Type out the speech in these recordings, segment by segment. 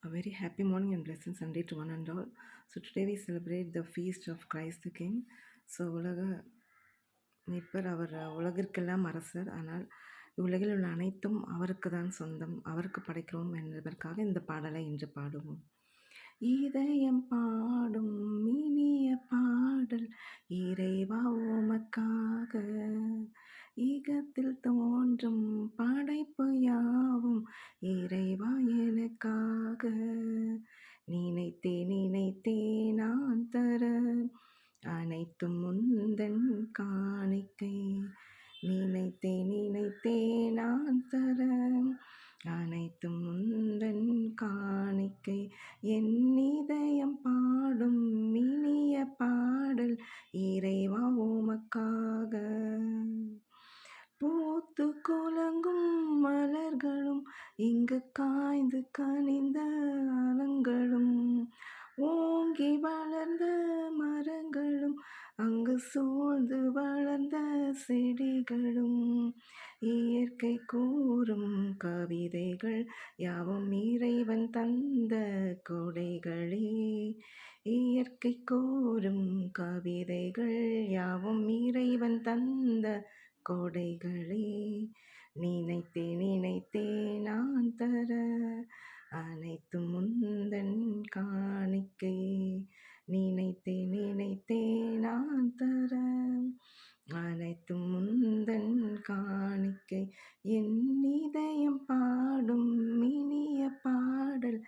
A very happy morning and blessed Sunday to one and all. So today we celebrate the feast of Christ the King. So உலக மீட்பர் அவர் உலகிற்கெல்லாம் அரசர். ஆனால் இவ்வுலகில் உள்ள அனைத்தும் அவருக்கு தான் சொந்தம். அவருக்கு படைக்கிறோம் என்பதற்காக இந்த பாடலை இன்று பாடுவோம். இதயம் பாடும் இனிய பாடல் இறைவா உமக்காக, ஈகத்தில் தோன்றும் படைப்பு யாவும் இறைவா எனக்காக. நினைத்தே நான் தர அனைத்தும் முந்தன் காணிக்கை. நினைத்தே நான் தர அனைத்தும் முந்தன் காணிக்கை. என் இதயம் பாடும் இனிய பாடல் இறைவா உமக்காக. பூத்து குலங்கும் மலர்களும் இங்கு காய்ந்து கனிந்த அலங்களும், ஓங்கி வளர்ந்த மரங்களும் அங்கு சூழ்ந்து வளர்ந்த செடிகளும், இயற்கை கூறும் கவிதைகள் யாவும் இறைவன் தந்த கொடைகளே. இயற்கை கூறும் கவிதைகள் யாவும் இறைவன் தந்த கொடைகளே. நினைத்தே நான் தர அனைத்தும் முந்தன் காணிக்கை. நினைத்தே நான் தர அனைத்தும் முந்தன் காணிக்கை. என் இதயம் பாடும் இனிய பாடல்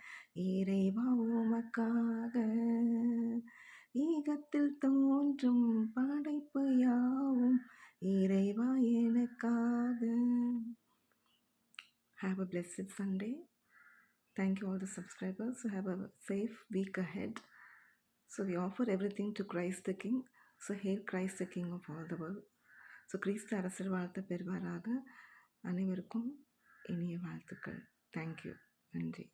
இறைவா உமக்காக, ஈகத்தில் தோன்றும் படைப்பு யாவும் இறைவா எனக்காக. Have a blessed Sunday. Thank you all the subscribers. So have a safe week ahead. So we offer everything to Christ the King. So hail Christ the King of all the world. So கிறிஸ்து அரசர் வாழ்த்த பெறுவாராக. அனைவருக்கும் இனிய வாழ்த்துக்கள். Thank you. நன்றி.